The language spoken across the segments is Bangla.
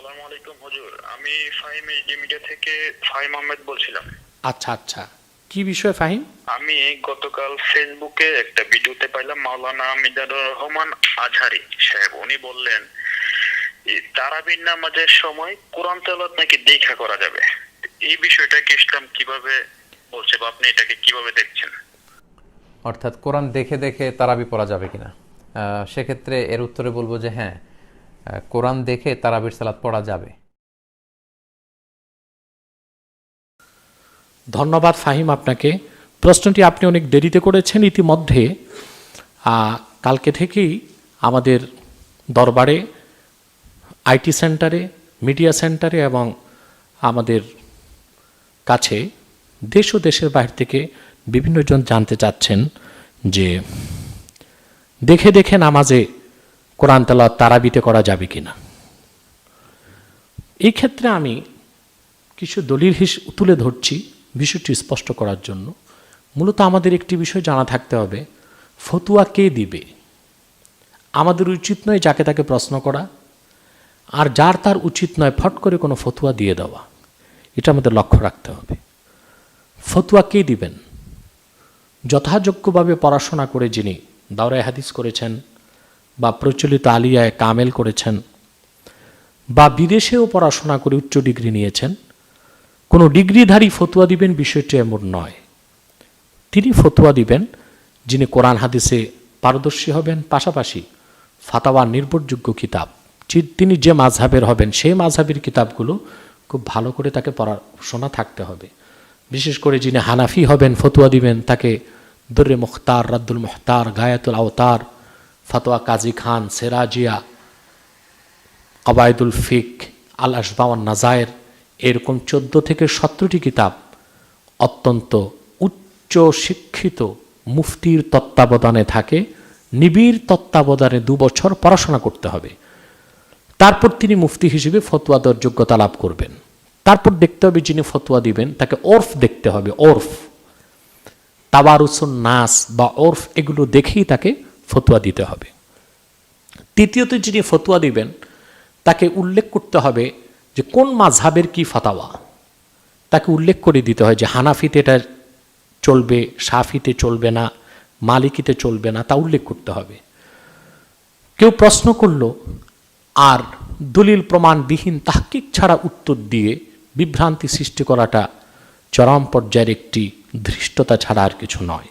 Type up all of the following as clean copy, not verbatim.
আসসালামু আলাইকুম হুজুর, আমি ফাহিম এইচডি মিডিয়া থেকে ফাহিম আহমেদ বলছিলাম। আচ্ছা আচ্ছা, কি বিষয় ফাহিম? আমি গতকাল ফেসবুকে একটা ভিডিওতে পাইলাম মাওলানা মিজানুর রহমান আজহারি সাহেব, উনি বললেন এই তারাবির নামাজের সময় কোরআন তেলাওয়াত নাকি দেখা করা যাবে। এই বিষয়টাকে ইসলাম কিভাবে বলছে বা আপনি এটাকে কিভাবে দেখছেন? অর্থাৎ কোরআন দেখে দেখে তারাবি পড়া যাবে কিনা, সেক্ষেত্রে এর উত্তরে বলবো যে হ্যাঁ, কোরআন দেখে তারাবির সালাত পড়া যাবে। ধন্যবাদ ফাহিম আপনাকে। প্রশ্নটি আপনি অনেক দেরিতে করেছেন। ইতিমধ্যে কালকে থেকেই আমাদের দরবারে, আইটি সেন্টারে, মিডিয়া সেন্টারে এবং আমাদের কাছে দেশ ও দেশের বাইরে থেকে বিভিন্নজন জানতে চাচ্ছেন যে দেখে দেখে নামাজে কোরআন তেলাওয়াত তারাবিতে করা যাবে কিনা। এই ক্ষেত্রে আমি কিছু দলিল তুলে ধরছি বিষয়টি স্পষ্ট করার জন্য। মূলত আমাদের একটি বিষয় জানা থাকতে হবে, ফতুয়া কে দিবে। আমাদের উচিত নয় যাকে তাকে প্রশ্ন করা, আর যার তার উচিত নয় ফট করে কোনো ফতুয়া দিয়ে দেওয়া। এটা আমাদের লক্ষ্য রাখতে হবে। ফতুয়া কে দিবেন? যথাযোগ্যভাবে পড়াশোনা করে যিনি দাওরায়ে হাদিস করেছেন বা প্রচলিত আলিয়ায় কামেল করেছেন বা বিদেশেও পড়াশোনা করে উচ্চ ডিগ্রি নিয়েছেন, কোনো ডিগ্রিধারী ফতুয়া দিবেন বিষয়টি এমন নয়। তিনি ফতুয়া দিবেন যিনি কোরআন হাদিসে পারদর্শী হবেন, পাশাপাশি ফাতাওয়া নির্ভরযোগ্য কিতাব, তিনি যে মাযহাবের হবেন সেই মাযহাবের কিতাবগুলো খুব ভালো করে তাকে পড়াশোনা থাকতে হবে। বিশেষ করে যিনি হানাফি হবেন, ফতুয়া দিবেন, তাকে দুররে মুখতার, রাদ্দুল মুখতার, গায়াতুল আওতার, ফাতোয়া কাজী খান, সেরাজিয়া, কবায়দুল ফিক, আল আশবা ওয়ান নাজায়ের, এরকম 14 থেকে 17টি কিতাব অত্যন্ত উচ্চ শিক্ষিত মুফতির তত্ত্বাবধানে থাকে। নিবিড় তত্ত্বাবধানে 2 বছর পড়াশোনা করতে হবে। তারপর তিনি মুফতি হিসেবে ফতোয়া দেওয়ার যোগ্যতা লাভ করবেন। তারপর দেখতে হবে যিনি ফতোয়া দিবেন তাকে ওরফ দেখতে হবে। ওরফ, তাওয়ারুসুন নাস বা ওরফ, এগুলো দেখেই তাকে ফতোয়া দিতে হবে। তৃতীয়ত যিনি ফতোয়া দিবেন তাকে উল্লেখ করতে হবে যে কোন মাযহাবের কি ফাতাওয়া, তাকে উল্লেখ করে দিতে হয় যে হানাফিতে এটা চলবে, শাফিতে চলবে না, মালিকিতে চলবে না, তা উল্লেখ করতে হবে। কেউ প্রশ্ন করলো আর দলিল প্রমাণবিহীন তাহকিক ছাড়া উত্তর দিয়ে বিভ্রান্তি সৃষ্টি করাটা চরম পর্যায়ের একটি ধৃষ্টতা ছাড়া আর কিছু নয়।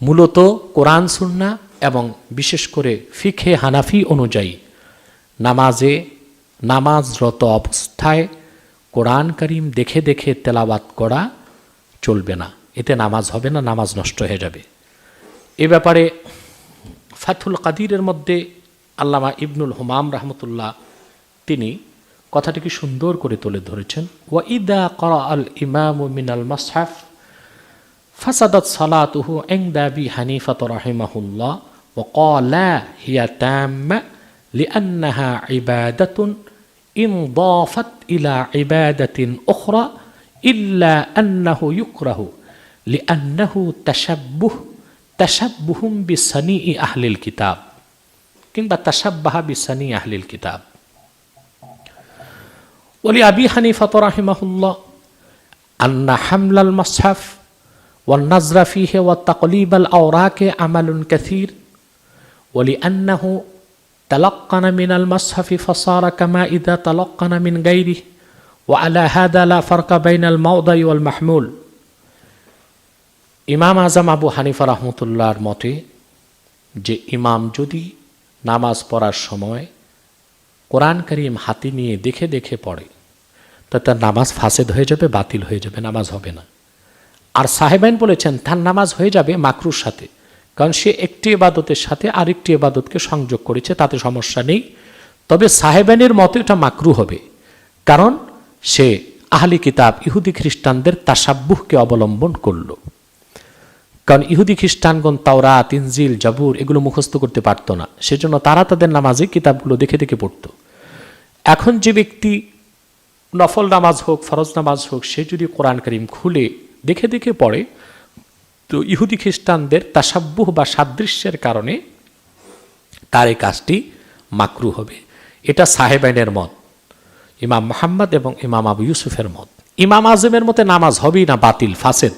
মূলত কোরআন সুন্নাহ এবং বিশেষ করে ফিকহে হানাফি অনুযায়ী নামাজরত অবস্থায় কোরআন কারীম দেখে দেখে তেলাওয়াত করা চলবে না। এতে নামাজ হবে না, নামাজ নষ্ট হয়ে যাবে। এ ব্যাপারে ফাথুল কাদিরের মধ্যে আল্লামা ইবনুল হুমাম রাহমাতুল্লাহ তিনি কথাটিকে সুন্দর করে তুলে ধরেছেন। ওয়া ইদা ক্বারা আল ইমামু মিনাল মাসহাফ ফাসাদাত সালাতুহু ইনদা আবি হানিফা রাহিমাহুল্লাহ ওয়া ক্বালা হিয়া তাম্মা লিআন্নাহা ইবাদাতুন ইনদাফাত ইলা ইবাদাতিন উখরা ইল্লা আন্নাহু ইউকরাহু লিআন্নাহু তাশাব্বুহুম বিসানিই আহলিল কিতাব কিংবা তাশাব্বাহা বিসানি আহলিল কিতাব। ওলি আবি হানিফা রাহিমাহুল্লাহ আন্না হামলাল মাসহাফ ওয়ান নাজরা ফিহি ওয়া তাকলিবাল আওরাকে আমালুন কাসীর ওলি আন্নাহু তালাক্কানা মিনাল মাসহাফি ফাসারা কামা ইযা তালাক্কানা মিন গায়রিহি ওয়া আলা হাযা লা ফারকা বাইনাল মাওদাই ওয়াল মাহমুল। ইমাম আজম আবু হানিফা রাহমাতুল্লাহর মতে যে ইমাম যদি নামাজ পড়ার সময় কোরআন কারীম হাতে নিয়ে দেখে দেখে পড়ে তা তার নামাজ ফাসেদ হয়ে যাবে, বাতিল হয়ে যাবে, নামাজ হবে না। আর সাহেবাইন বলেছেন তার নামাজ হয়ে যাবে মাকরুর সাথে, কারণ সে একটি ইবাদতের সাথে আরেকটি ইবাদতকে সংযোগ করেছে, তাতে সমস্যা নেই। তবে সাহেবাইনের মতে এটা মাকরু হবে, কারণ সে আহলি কিতাব ইহুদি খ্রিস্টানদের তাসাব্বুহকে অবলম্বন করল। কারণ ইহুদি খ্রিস্টানগণ তাওরাত, ইনজিল, জাবুর এগুলো মুখস্থ করতে পারত না, সেজন্য তারা তাদের নামাজে কিতাবগুলো দেখে দেখে পড়ত। এখন যে ব্যক্তি নফল নামাজ হোক, ফরজ নামাজ হোক, সে যদি কোরআন কারীম খুলে দেখে দেখে পড়ে, তো ইহুদি খ্রিস্টানদের তাসাব্বুহ বা সাদৃশ্যের কারণে তার এই কাজটি মাকরু হবে। এটা সাহেবাইনের মত। ইমাম মুহাম্মদ এবং ইমাম আবু ইউসুফের মত। ইমাম আজমের মতে নামাজ হবেই না, বাতিল, ফাসেদ।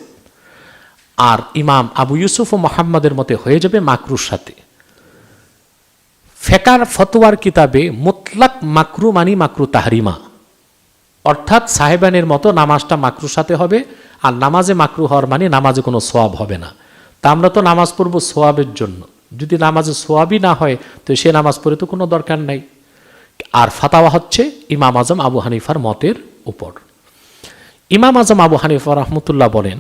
আর ইমাম আবু ইউসুফ ও মুহাম্মদের মতে হয়ে যাবে মাকরুর সাথে। ফেকার ফতোয়ার কিতাবে মুতলাক মাকরু মানি মাকরু তাহরিমা, অর্থাৎ সাহেবানের মতো নামাজটা মাকরুর সাথে হবে, আর নামাজে মাকরু হওয়ার মানে নামাজে কোনো সোয়াব হবে না। তা আমরা তো নামাজ পড়বো সোয়াবের জন্য, যদি নামাজে সোয়াবই না হয় তো সে নামাজ পড়ে তো কোনো দরকার নাই। আর ফাতাওয়া হচ্ছে ইমাম আজম আবু হানিফার মতের উপর। ইমাম আজম আবু হানিফা রহমতুল্লাহ বলেন,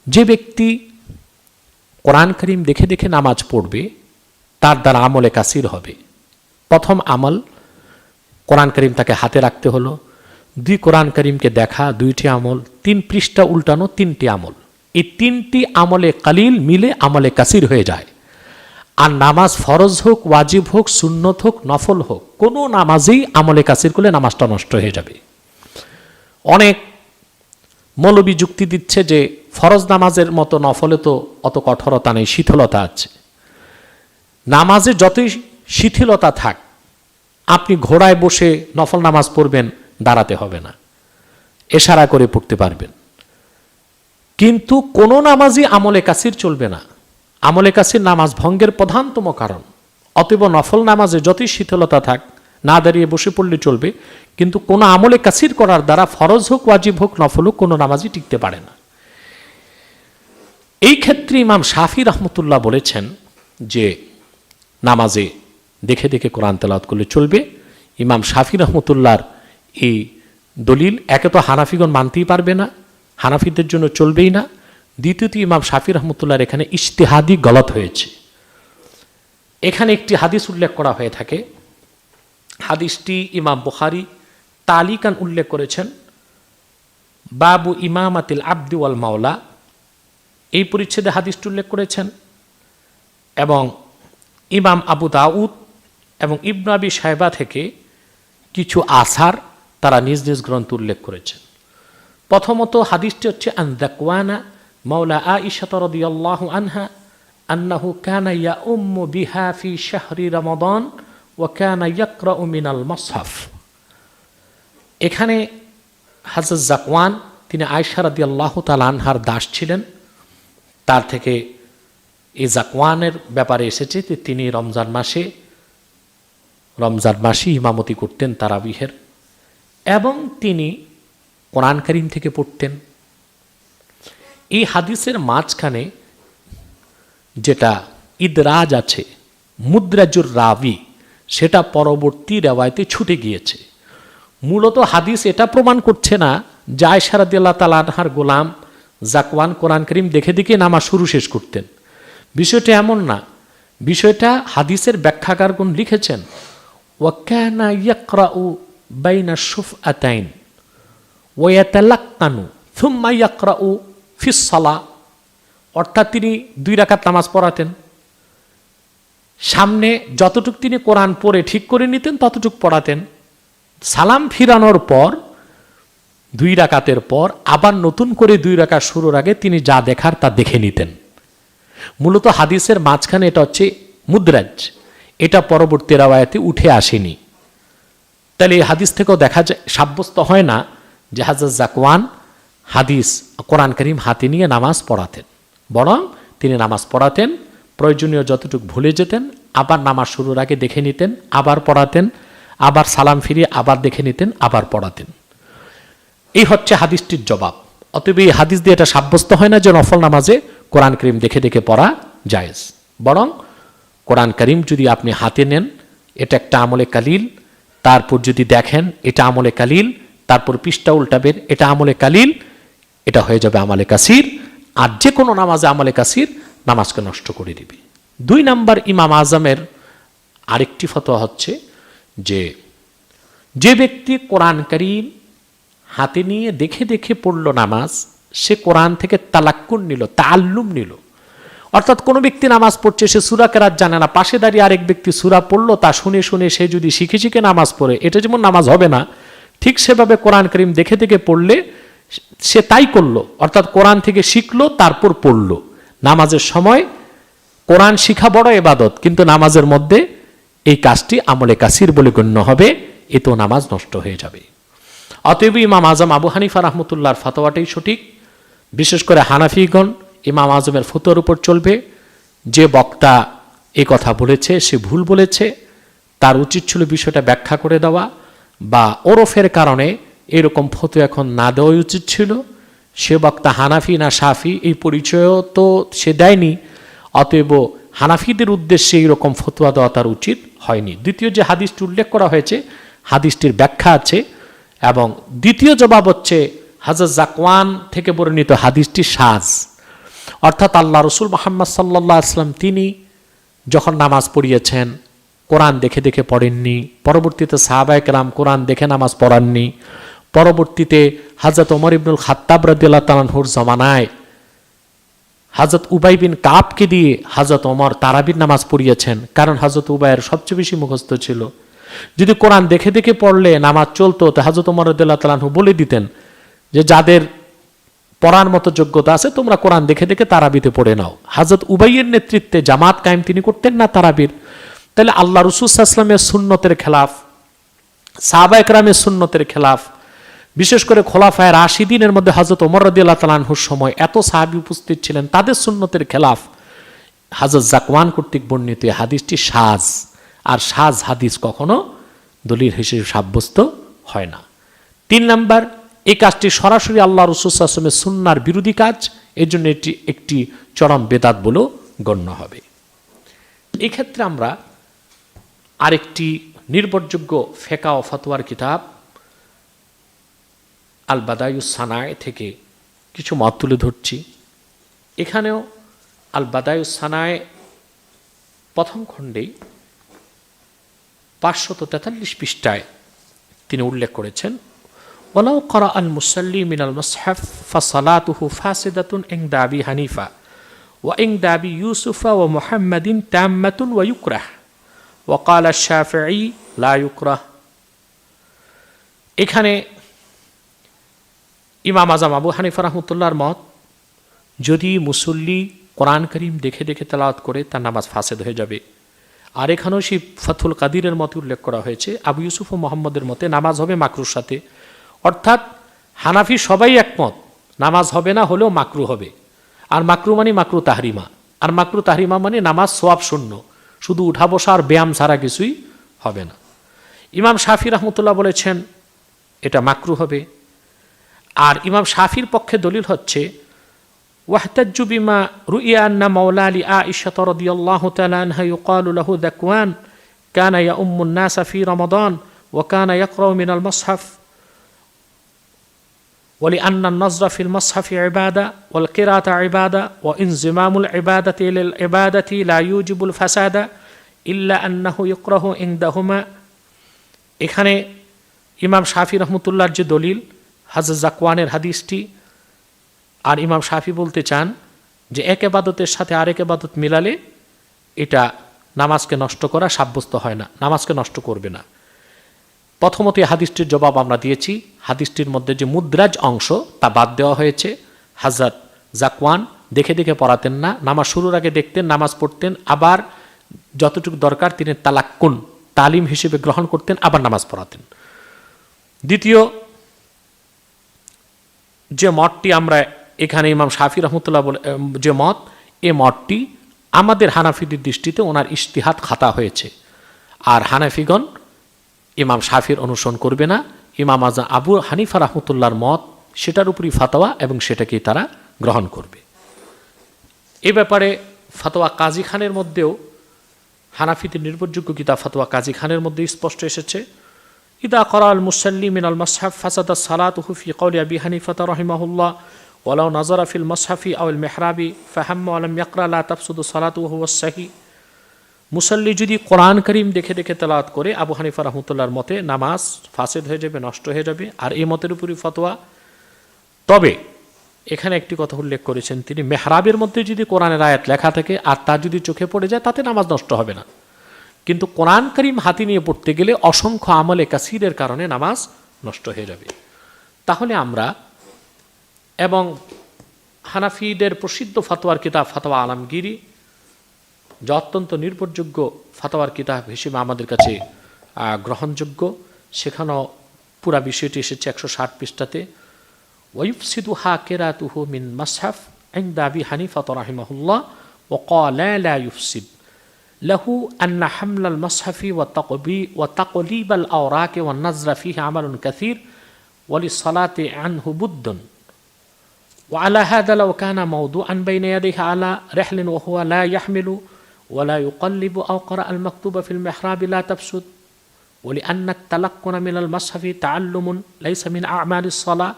যে ব্যক্তি কোরআন করিম দেখে দেখে নামাজ পড়বে তার দ্বারা আমলে কাসির হবে। প্রথম আমল, কোরআন করিম তাকে হাতে রাখতে হলো। 2 কোরআন করিমকে দেখা 2টি আমল, 3 পৃষ্ঠা উল্টানো 3টি আমল। এই 3টি আমলে কালিল মিলে আমলে কাসির হয়ে যায়। আর নামাজ ফরজ হোক, ওয়াজিব হোক, সুন্নত হোক, নফল হোক, কোনো নামাজেই আমলে কাসির করলে নামাজটা নষ্ট হয়ে যাবে। অনেক মৌলবী যুক্তি দিচ্ছে যে ফরজ নামাজের মতো নফলে তো অত কঠোরতা নেই, শিথিলতা আছে। নামাজে যতই শিথিলতা থাক, আপনি ঘোড়ায় বসে নফল নামাজ পড়বেন, দাঁড়াতে হবে না, এশারা করে পড়তে পারবেন। কিন্তু কোনো নামাজই আমলে কাসির চলবে না। আমলে কাসির নামাজ ভঙ্গের প্রধানতম কারণ। অতএব নফল নামাজে যতই শিথিলতা থাক, না দাঁড়িয়ে বসে পড়লে চলবে, কিন্তু কোনো আমলে কাসির করার দ্বারা ফরজ হোক, ওয়াজিব হোক, নফল হোক, কোনো নামাজই টিকতে পারে না। এই ক্ষেত্রে ইমাম শাফি রহমতুল্লাহ বলেছেন যে নামাজে দেখে দেখে কোরআন তেলাওয়াত করলে চলবে। ইমাম শাফি রহমতুল্লাহর এই দলিল একে তো হানাফিগণ মানতেই পারবে না, হানাফিদের জন্য চলবেই না। দ্বিতীয়ত ইমাম শাফি রহমতুল্লাহর এখানে ইজতিহাদি গলত হয়েছে। এখানে একটি হাদিস উল্লেখ করা হয়ে থাকে, হাদিসটি ইমাম বুখারী তালিকান উল্লেখ করেছেন, বাবু ইমামাতিল আবদি ওয়াল মাওলা, এই পরিচ্ছেদে হাদিসটি উল্লেখ করেছেন। এবং ইমাম আবু দাউদ এবং ইবনে আবি শায়বা থেকে কিছু আসার তারা নিজ নিজ গ্রন্থ উল্লেখ করেছেন। প্রথমত হাদিসটি হচ্ছে আন যাকওয়ানা মাওলা আয়েশা রাদিয়াল্লাহু আনহা আন্নাহু কানা ইয়াউম্মু বিহা ফি শাহরি রমাদান ওয়া কানা ইয়াকরাউ মিনাল মুসহাফ। এখানে হযরত যাকওয়ান, তিনি আয়েশা রাদিয়াল্লাহু তাআলা আনহার দাস ছিলেন। তার থেকে এই যাকওয়ানের ব্যাপারে এসেছে যে তিনি রমজান মাসে ইমামতি করতেন তারাবিহের, এবং তিনি কোরআন কারীম থেকে পড়তেন। এই হাদিসের মাঝখানে যেটা ইদরাজ আছে, মুদ্রাজুর রাবি, সেটা পরবর্তী রেওয়ায়তে ছুটে গিয়েছে। মূলত হাদিস এটা প্রমাণ করছে না যে আয়েশা রাদিয়াল্লাহু তাআলা আনহার গোলাম যাকওয়ান কোরআন কারীম দেখে দেখে নামাজ শুরু শেষ করতেন। বিষয়টা এমন না। বিষয়টা হাদিসের ব্যাখ্যাকারগণ লিখেছেন, ওয়া কানা ইয়াকরাউ বাইনা শুফআতাইন ওয়া ইয়াতালাক্কানু থুম্মা ইয়াকরাউ ফিস সালাহ, অর্থাৎ তিনি 2 রাকাত নামাজ পড়াতেন, সামনে যতটুক তিনি কোরআন পড়ে ঠিক করে নিতেন ততটুক পড়াতেন, সালাম ফিরানোর পর 2 রাকাতের পর আবার নতুন করে 2 রাকাত শুরুর আগে তিনি যা দেখার তা দেখে নিতেন। মূলত হাদিসের মাঝখানে এটা হচ্ছে মুদ্রাজ, এটা পরবর্তী রাওয়ায়াতে উঠে আসেনি। তাহলে এই হাদিস থেকেও দেখা যায়, সাব্যস্ত হয় না যে হযরত যাকওয়ান হাদিস কোরআন কারীম হাতে নিয়ে নামাজ পড়াতেন, বরং তিনি নামাজ পড়াতেন, প্রয়োজনীয় যতটুকু ভুলে যেতেন, আবার নামাজ শুরুর আগে দেখে নিতেন, আবার পড়াতেন, আবার সালাম ফিরিয়ে আবার দেখে নিতেন, আবার পড়াতেন। এই হচ্ছে হাদিসটির জবাব। অতএব এই হাদিস দিয়ে এটা সাব্যস্ত হয় না যে নফল নামাজে কোরআন কারীম দেখে দেখে পড়া জায়েজ, বরং কোরআন কারীম যদি আপনি হাতে নেন এটা একটা আমলে কালিল, তারপর যদি দেখেন এটা আমলে কালিল, তারপর পৃষ্ঠা উল্টাবেন এটা আমলে কালিল, এটা হয়ে যাবে আমলে কাসির। আর যে কোনো নামাজে আমলে কাসির নামাজকে নষ্ট করে দিবে। 2 নাম্বার ইমাম আজমের আরেকটি ফতোয়া হচ্ছে যে ব্যক্তি কোরআন কারীম হাতে নিয়ে দেখে দেখে পড়ল নামাজ, সে কোরআন থেকে তালাক্কুন নিল, তাআল্লুম নিল। অর্থাৎ কোনো ব্যক্তি নামাজ পড়ছে, সে সূরা কেরাত জানে না, পাশে দাঁড়িয়ে আরেক ব্যক্তি সূরা পড়লো, তা শুনে শুনে সে যদি শিখে শিখে নামাজ পড়ে, এটা যেমন নামাজ হবে না, ঠিক সেভাবে কোরআন কারীম দেখে দেখে পড়লে সে তাই করলো, অর্থাৎ কোরআন থেকে শিখলো তারপর পড়লো। নামাজের সময় কোরআন শিখা বড় ইবাদত, কিন্তু নামাজের মধ্যে এই কাজটি আমলে কাসির বলে গণ্য হবে, এতেও নামাজ নষ্ট হয়ে যাবে। অতএব ইমাম আজম আবু হানিফা রহমতুল্লাহর ফতোয়াটাই সঠিক। বিশেষ করে হানাফিগণ ইমাম আজমের ফতোয়ার উপর চলবে। যে বক্তা এ কথা বলেছে সে ভুল বলেছে, তার উচিত ছিল বিষয়টা ব্যাখ্যা করে দেওয়া, বা ওরফের কারণে এরকম ফতোয়া এখন না দেওয়াই উচিত ছিল। সে বক্তা হানাফি না শাফি এই পরিচয়ও তো সে দেয়নি, অতএব হানাফিদের উদ্দেশ্যে এইরকম ফতোয়া দেওয়া তার উচিত হয়নি। দ্বিতীয় যে হাদিসটি উল্লেখ করা হয়েছে, হাদিসটির ব্যাখ্যা আছে, এবং দ্বিতীয় জবাব হচ্ছে হযরত যাকওয়ান থেকে বর্ণিত হাদিসটি শায। অর্থাৎ আল্লাহ রসুল মুহাম্মদ সাল্লাল্লাহু আলাইহি ওয়াসাল্লাম তিনি যখন নামাজ পড়িয়েছেন কোরআন দেখে দেখে পড়েননি, পরবর্তীতে সাহাবায়ে কেরাম কোরআন দেখে নামাজ পড়াননি, পরবর্তীতে হযরত ওমর ইবনুল খাত্তাব রাদিয়াল্লাহু তাআলা আনহুর জামানায় হযরত উবাই বিন কাবকে দিয়ে হযরত ওমর তারাবির নামাজ পড়িয়েছেন, কারণ হযরত উবাইয়ের সবচেয়ে বেশি মুখস্থ ছিল। যদি কোরআন দেখে দেখে পড়লে নামাজ চলতো, তো হযরত ওমর রাদিয়াল্লাহু তাআলা আনহু বলে দিতেন যে যাদের পড়ার মতো যোগ্যতা আছে তোমরা কোরআন দেখে দেখে তারাবিতে পড়ে নাও। হযরত উবাইয়ের নেতৃত্বে জামাত কায়েম তিনি করতেন না তারাবির। তাহলে আল্লাহ রাসূল সাল্লাল্লাহু আলাইহি ওয়াসাল্লামের সুন্নতের খেলাফ, সাহাবায়ে কেরামের সুন্নতের খেলাফ, বিশেষ করে খোলাফায়ে রাশিদিনের মধ্যে হযরত ওমর রাদিয়াল্লাহু তাআলা আনহুর সময় এত সাহাবী উপস্থিত ছিলেন, তাদের সুন্নতের খেলাফ হযরত যাকওয়ান কর্তৃক বর্ণিত এই হাদিসটি শায। আর শায হাদিস কখনো দলিল হিসেবে সাব্যস্ত হয় না। 3 নাম্বার, এই কাজটি সরাসরি আল্লাহ রাসূল সাল্লাল্লাহু আলাইহি ওয়াসাল্লামের সুন্নাহর বিরোধী কাজ, এর জন্য এটি একটি চরম বেদাত বলে গণ্য হবে। এই ক্ষেত্রে আমরা আরেকটি নির্ভরযোগ্য ফিকহ ও ফতোয়ার কিতাব আল বাদায়ুস সানায় থেকে কিছু মত তুলে ধরছি। এখানেও আল বাদায়ুস সানায় প্রথম খণ্ডেই 543 পৃষ্ঠায় তিনি উল্লেখ করেছেন, ওয়ালাউ ক্বারা আল মুসাল্লি মিনাল মুসহাফ ফাসালাতুহু ফাসিদাতুন ইনদা আবি হানিফা ওয়া ইনদা আবি ইউসুফা ওয়া মুহাম্মাদিন তাম্মাতুন ওয়া ইউকরাহ ওয়া ক্বালা আশ-শাফিঈ লা ইউকরাহ। এখানে ইমাম আজম আবু হানিফা রহমতুল্লাহর মত, যদি মুসল্লি কোরআন করিম দেখে দেখে তেলাওয়াত করে তার নামাজ ফাসেদ হয়ে যাবে। আর এখানেও সেই ফাথুল কাদিরের মতে উল্লেখ করা হয়েছে, আবু ইউসুফ ও মোহাম্মদের মতে নামাজ হবে মাকরুর সাথে। অর্থাৎ হানাফি সবাই একমত নামাজ হবে না, হলেও মাকরু হবে। আর মাকরু মানে মাকরু তাহরিমা, আর মাকরু তাহরিমা মানে নামাজ সোয়াব শূন্য, শুধু উঠা বসা আর ব্যায়াম ছাড়া কিছুই হবে না। ইমাম শাফি রহমতুল্লাহ বলেছেন এটা মাকরু হবে। আর ইমাম শাফির পক্ষে দলিল হচ্ছে ওয়াহতাজ্জু বিমা রুইয়া আন্না মাওলা আলী আয়েশা রাদিয়াল্লাহু তাআলা আনহা ইউকালু লাহু যাকওয়ান কানা ইয়াউম্মুন নাসা ফি রমাদান ওয়া কানা ইয়াকরাউ মিনাল মুসহাফ ওয়া লিআন্না আন-নাযরা ফিল মুসহাফি ইবাদা ওয়াল কিরাআতা ইবাদা ওয়া ইনজিমামুল ইবাদাতি লিল ইবাদাতি লা ইউজিবুল ফাসাদা ইল্লা আন্নাহু ইকরাহু ইনদাহুমা। এখানে ইমাম শাফি রহমতুল্লাহর যে দলিল হযরত যাকওয়ানের হাদিসটি, আর ইমাম শাফি বলতে চান যে এক ইবাদতের সাথে আরেক ইবাদত মিলালে এটা নামাজকে নষ্ট করা সাব্যস্ত হয় না, নামাজকে নষ্ট করবে না। প্রথমত এই হাদিসটির জবাব আমরা দিয়েছি। হাদিসটির মধ্যে যে মুদ্রাজ অংশ তা বাদ দেওয়া হয়েছে। হযরত যাকওয়ান দেখে দেখে পড়াতেন না, নামাজ শুরুর আগে দেখতেন, নামাজ পড়তেন, আবার যতটুকু দরকার তিনি তালাক্কুন তালিম হিসেবে গ্রহণ করতেন, আবার নামাজ পড়াতেন। দ্বিতীয় যে মতটি আমরা এখানে ইমাম শাফি রহমতুল্লাহ বলে যে মত, এ মতটি আমাদের হানাফিদের দৃষ্টিতে ওনার ইজতিহাদ খাতা হয়েছে। আর হানাফিগণ ইমাম শাফির অনুসরণ করবে না, ইমাম আজম আবু হানিফা রহমতুল্লাহর মত সেটার উপরই ফাতোয়া এবং সেটাকেই তারা গ্রহণ করবে। এ ব্যাপারে ফাতোয়া কাজী খানের মধ্যেও হানাফিদের নির্ভরযোগ্য কিতাব ফাতোয়া কাজী খানের মধ্যে স্পষ্ট এসেছে, ইদা ক্বারা আল মুসাল্লি মিনাল মুসহাফ ফাসাদাত সালাতুহু ফি কওলি আবি হানিফা রাহিমাহুল্লাহ ওয়ালাউ নাযারা ফিল মুসহাফি আও আল মিহরাবি ফাহাম্মা ওয়া লাম ইয়াকরা লা তাফসুদু সালাতুহু ওয়া হুয়া সহিহ। মুসাল্লি যদি কোরআন করিম দেখে দেখে তেলাওয়াত করে আবু হানিফা রহমতুল্লাহর মতে নামাজ ফাসেদ হয়ে যাবে, নষ্ট হয়ে যাবে, আর এই মতের উপরই ফতোয়া। তবে এখানে একটি কথা উল্লেখ করেছেন তিনি, মেহরাবের মধ্যে যদি কোরআনের আয়াত লেখা থাকে আর তা যদি চোখে পড়ে যায় তাতে নামাজ নষ্ট হবে না, কিন্তু কোরআন করিম হাতে নিয়ে পড়তে গেলে অসংখ্য আমলে কাসিরের কারণে নামাজ নষ্ট হয়ে যাবে। তাহলে আমরা, এবং হানাফিদের প্রসিদ্ধ ফতোয়ার কিতাব ফতোয়া আলমগীরি যা অত্যন্ত নির্ভরযোগ্য ফতোয়ার কিতাব হিসেবে আমাদের কাছে গ্রহণযোগ্য, সেখানেও পুরা বিষয়টি এসেছে 160 পৃষ্ঠাতে। ওয়াইফসিদুহা কিরাতুহু মিন মাসহাফ ইনদা আবি হানিফা রাহিমাহুল্লাহ ওয়া ক্বালা লা ইউফসিদ লাহু আন্না হামলাল মাসহাফি ওয়া তাকলিবাল আওরাক ওয়া নাজরা ফিহি আমালুন কাসীর ওয়া লিসসালাতি আনহু বুদ্দুন وعلى هذا لو كان موضوعا بين يديه على رحل وهو لا يحمل ولا يقلب أو قرأ المكتوب في المحراب لا تفسد ولأن التلقن من المصحف تعلم ليس من أعمال الصلاة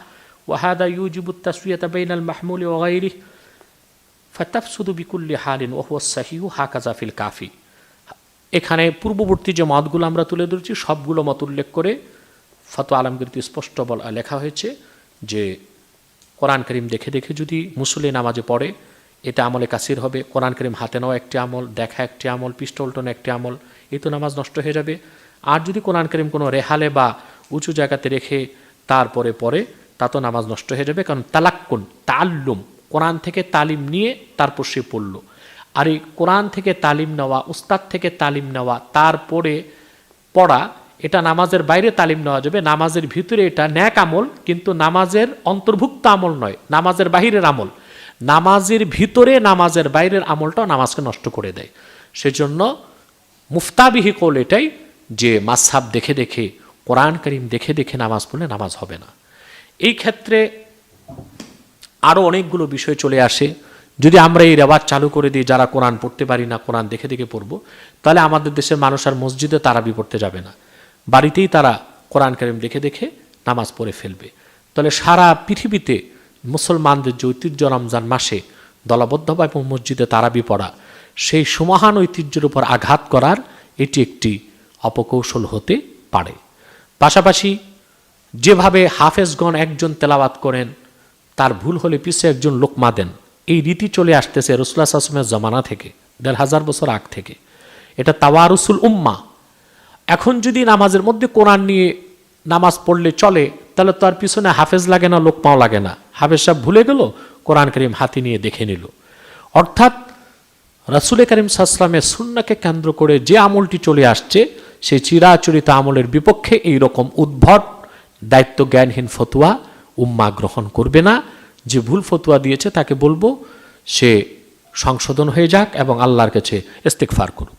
وهذا يوجب التسوية بين المحمول وغيره فتفسد بكل حال وهو الصحيح هكذا في الكافي। এখানে পূর্ববর্তী যে মতগুলো আমরা তুলে ধরেছি সবগুলো মত উল্লেখ করে ফতোয়া আলমগীরতে স্পষ্ট লেখা হয়েছে যে কোরআন করিম দেখে দেখে যদি মুসল্লি নামাজে পড়ে এটা আমলে কাসির হবে। কোরআন করিম হাতে নেওয়া একটি আমল, দেখা একটি আমল, পৃষ্ঠ উল্টানো একটি আমল, এই তো নামাজ নষ্ট হয়ে যাবে। আর যদি কোরআন করিম কোনো রেহালে বা উঁচু জায়গাতে রেখে তারপরে পড়ে তা তো নামাজ নষ্ট হয়ে যাবে, কারণ তালাক্কুন তাআল্লুম কোরআন থেকে তালিম নিয়ে তারপর সে পড়ল। আর এই কোরআন থেকে তালিম নেওয়া, উস্তাদ থেকে তালিম নেওয়া তারপরে পড়া, এটা নামাজের বাইরে তালিম নেওয়া যাবে, নামাজের ভিতরে এটা ন্যাক আমল, কিন্তু নামাজের অন্তর্ভুক্ত আমল নয়, নামাজের বাহিরের আমল। নামাজের ভিতরে নামাজের বাইরের আমলটাও নামাজকে নষ্ট করে দেয়। সেজন্য মুফতাবিহি কৌল এটাই যে মাসহাব দেখে দেখে, কোরআন করিম দেখে দেখে নামাজ পড়লে নামাজ হবে না। এই ক্ষেত্রে আরও অনেকগুলো বিষয় চলে আসে। যদি আমরা এই রেওয়াজ চালু করে দিই যারা কোরআন পড়তে পারি না কোরআন দেখে দেখে পড়বো, তাহলে আমাদের দেশের মানুষ আর মসজিদে তারাবি পড়তে যাবে না, বাড়িতেই তারা কোরআন কারীম দেখে দেখে নামাজ পড়ে ফেলবে। তাহলে সারা পৃথিবীতে মুসলমানদের যে ঐতিহ্য রমজান মাসে দলবদ্ধভাবে মসজিদে তারাবি পড়া, সেই সুমহান ঐতিহ্যের উপর আঘাত করার এটি একটি অপকৌশল হতে পারে। পাশাপাশি যেভাবে হাফেজগণ একজন তেলাওয়াত করেন, তার ভুল হলে পিছে একজন লোকমা দেন, এই রীতি চলে আসতেছে রাসূলুল্লাহ সাল্লাল্লাহু আলাইহি ওয়াসাল্লামের জমানা থেকে, ১৫০০ বছর আগ থেকে। এটা তাওয়ারুসুল উম্মাহ। এখন যদি নামাজের মধ্যে কোরআন নিয়ে নামাজ পড়লে চলে, তাহলে তো আর পিছনে হাফেজ লাগে না, লোকমাও লাগে না। হাফেজ সাহেব ভুলে গেল, কোরআন কারীম হাতে নিয়ে দেখে নিল। অর্থাৎ রাসূল কারীম সাল্লাল্লাহু আলাইহি ওয়াসাল্লামের সুন্নাহকে কেন্দ্র করে যে আমলটি চলে আসছে, সেই চিরাচরিত আমলের বিপক্ষে এইরকম উদ্ভট দায়িত্ব জ্ঞানহীন ফতোয়া উম্মাহ গ্রহণ করবে না। যে ভুল ফতোয়া দিয়েছে তাকে বলবো সে সংশোধন হয়ে যাক এবং আল্লাহর কাছে ইস্তিগফার করুক।